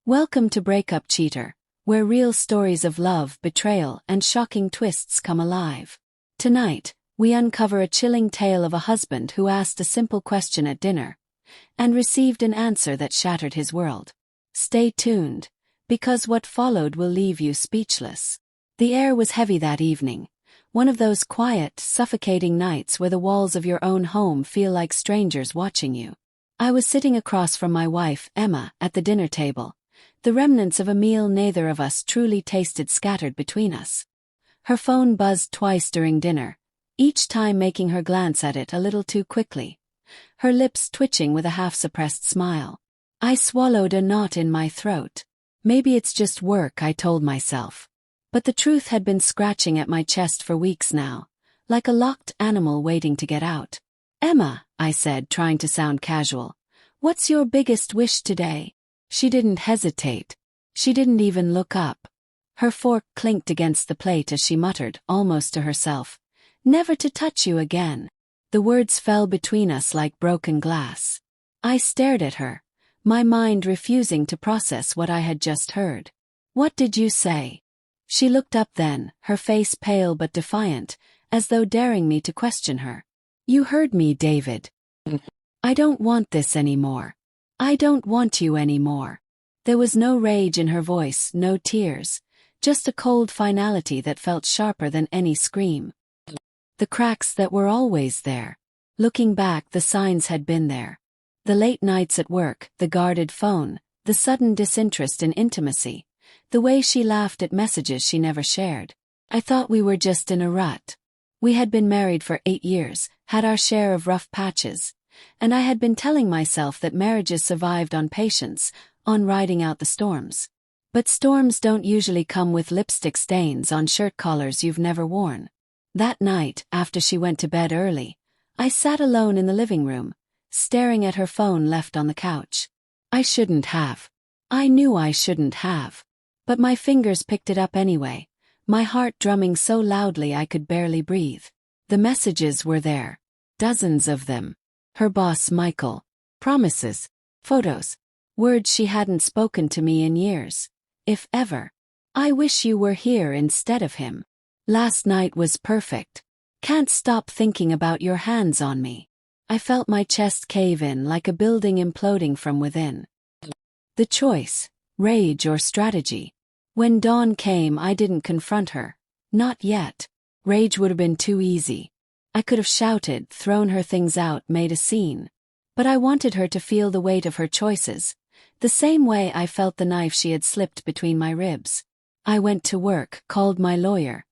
Welcome to Breakup Cheater, where real stories of love, betrayal, and shocking twists come alive. Tonight, we uncover a chilling tale of a husband who asked a simple question at dinner and received an answer that shattered his world. Stay tuned, because what followed will leave you speechless. The air was heavy that evening, one of those quiet, suffocating nights where the walls of your own home feel like strangers watching you. I was sitting across from my wife, Emma, at the dinner table, the remnants of a meal neither of us truly tasted scattered between us. Her phone buzzed twice during dinner, each time making her glance at it a little too quickly, her lips twitching with a half-suppressed smile. I swallowed a knot in my throat. Maybe it's just work, I told myself. But the truth had been scratching at my chest for weeks now, like a locked animal waiting to get out. "Emma," I said, trying to sound casual, "what's your biggest wish today?" She didn't hesitate. She didn't even look up. Her fork clinked against the plate as she muttered, almost to herself, "Never to touch you again." The words fell between us like broken glass. I stared at her, my mind refusing to process what I had just heard. "What did you say?" She looked up then, her face pale but defiant, as though daring me to question her. "You heard me, David. I don't want this anymore. I don't want you anymore." There was no rage in her voice, no tears, just a cold finality that felt sharper than any scream. The cracks that were always there. Looking back, the signs had been there. The late nights at work, the guarded phone, the sudden disinterest in intimacy, the way she laughed at messages she never shared. I thought we were just in a rut. We had been married for 8 years, had our share of rough patches, and I had been telling myself that marriages survived on patience, on riding out the storms. But storms don't usually come with lipstick stains on shirt collars you've never worn. That night, after she went to bed early, I sat alone in the living room, staring at her phone left on the couch. I shouldn't have. I knew I shouldn't have. But my fingers picked it up anyway, my heart drumming so loudly I could barely breathe. The messages were there. Dozens of them. Her boss, Michael. Promises. Photos. Words she hadn't spoken to me in years, if ever. "I wish you were here instead of him. Last night was perfect. Can't stop thinking about your hands on me." I felt my chest cave in like a building imploding from within. The choice, rage or strategy. When dawn came, I didn't confront her. Not yet. Rage would have been too easy. I could have shouted, thrown her things out, made a scene. But I wanted her to feel the weight of her choices, the same way I felt the knife she had slipped between my ribs. I went to work, called my lawyer,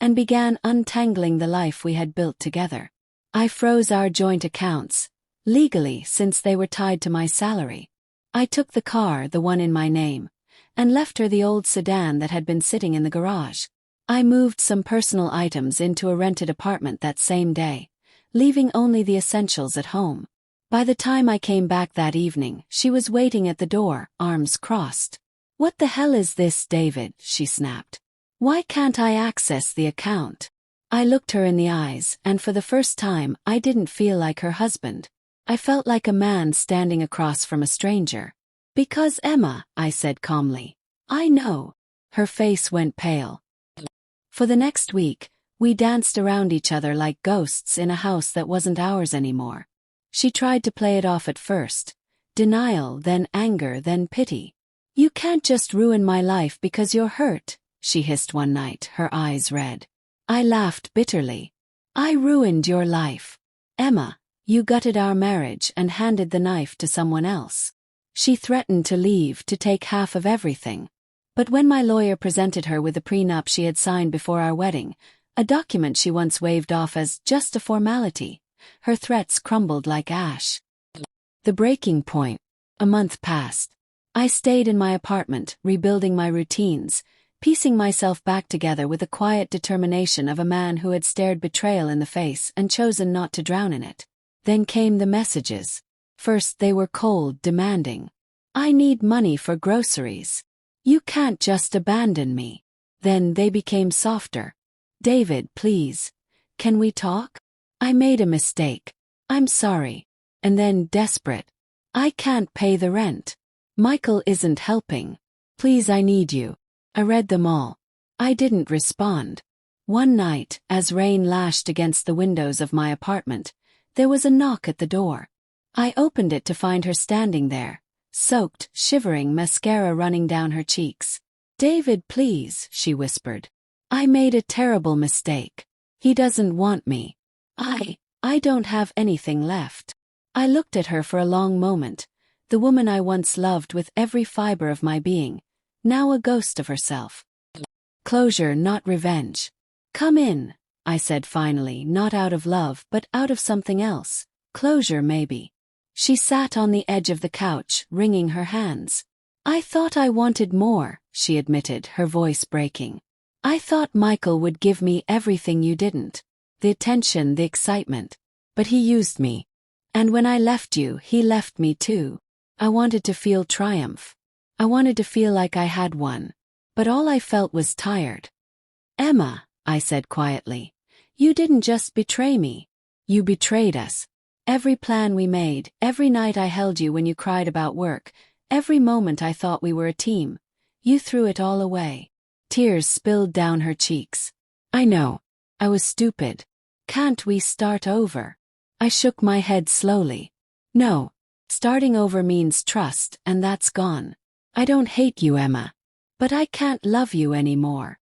and began untangling the life we had built together. I froze our joint accounts, legally since they were tied to my salary. I took the car, the one in my name, and left her the old sedan that had been sitting in the garage. I moved some personal items into a rented apartment that same day, leaving only the essentials at home. By the time I came back that evening, she was waiting at the door, arms crossed. "What the hell is this, David?" she snapped. "Why can't I access the account?" I looked her in the eyes, and for the first time, I didn't feel like her husband. I felt like a man standing across from a stranger. "Because Emma," I said calmly. "I know." Her face went pale. For the next week, we danced around each other like ghosts in a house that wasn't ours anymore. She tried to play it off at first. Denial, then anger, then pity. "You can't just ruin my life because you're hurt," she hissed one night, her eyes red. I laughed bitterly. "I ruined your life. Emma, you gutted our marriage and handed the knife to someone else." She threatened to leave, to take half of everything. But when my lawyer presented her with the prenup she had signed before our wedding, a document she once waved off as just a formality, her threats crumbled like ash. The breaking point. A month passed. I stayed in my apartment, rebuilding my routines, piecing myself back together with the quiet determination of a man who had stared betrayal in the face and chosen not to drown in it. Then came the messages. First they were cold, demanding. "I need money for groceries. You can't just abandon me." Then they became softer. "David, please. Can we talk? I made a mistake. I'm sorry." And then desperate. "I can't pay the rent. Michael isn't helping." Please, I need you. I read them all. I didn't respond. One night, as rain lashed against the windows of my apartment, there was a knock at the door. I opened it to find her standing there, soaked, shivering, mascara running down her cheeks. David, please, she whispered. I made a terrible mistake. He doesn't want me. I don't have anything left. I looked at her for a long moment, the woman I once loved with every fiber of my being, now a ghost of herself. Closure, not revenge. Come in, I said finally, not out of love but out of something else. Closure, maybe. She sat on the edge of the couch, wringing her hands. I thought I wanted more, she admitted, her voice breaking. I thought Michael would give me everything you didn't. The attention, the excitement. But he used me. And when I left you, he left me too. I wanted to feel triumph. I wanted to feel like I had won. But all I felt was tired. Emma, I said quietly, you didn't just betray me. You betrayed us. Every plan we made, every night I held you when you cried about work, every moment I thought we were a team. You threw it all away. Tears spilled down her cheeks. I know. I was stupid. Can't we start over? I shook my head slowly. No. Starting over means trust, and that's gone. I don't hate you, Emma. But I can't love you anymore.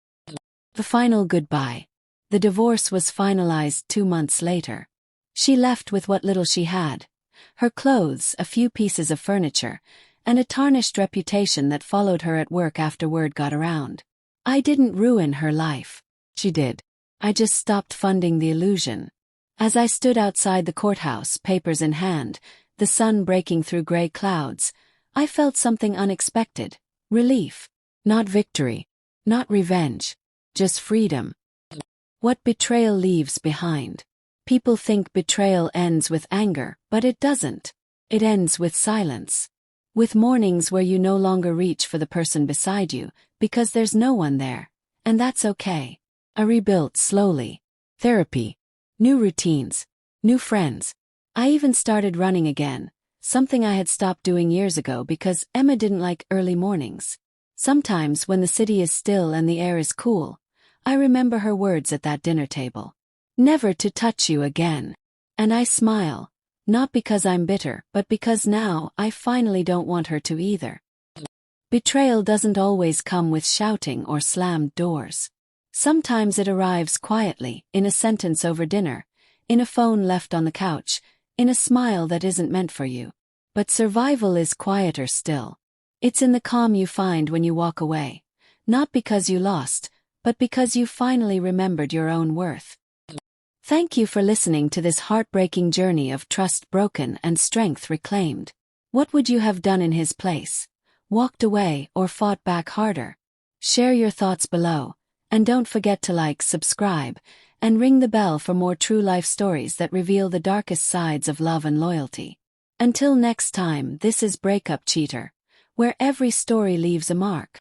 The final goodbye. The divorce was finalized 2 months later. She left with what little she had. Her clothes, a few pieces of furniture, and a tarnished reputation that followed her at work after word got around. I didn't ruin her life. She did. I just stopped funding the illusion. As I stood outside the courthouse, papers in hand, the sun breaking through gray clouds, I felt something unexpected. Relief. Not victory. Not revenge. Just freedom. What betrayal leaves behind. People think betrayal ends with anger, but it doesn't. It ends with silence. With mornings where you no longer reach for the person beside you, because there's no one there. And that's okay. I rebuilt slowly. Therapy. New routines. New friends. I even started running again, something I had stopped doing years ago because Emma didn't like early mornings. Sometimes when the city is still and the air is cool, I remember her words at that dinner table. Never to touch you again. And I smile, not because I'm bitter, but because now I finally don't want her to either. Betrayal doesn't always come with shouting or slammed doors. Sometimes it arrives quietly, in a sentence over dinner, in a phone left on the couch, in a smile that isn't meant for you. But survival is quieter still. It's in the calm you find when you walk away, not because you lost, but because you finally remembered your own worth. Thank you for listening to this heartbreaking journey of trust broken and strength reclaimed. What would you have done in his place? Walked away or fought back harder? Share your thoughts below, and don't forget to like, subscribe, and ring the bell for more true life stories that reveal the darkest sides of love and loyalty. Until next time, this is Breakup Cheater, where every story leaves a mark.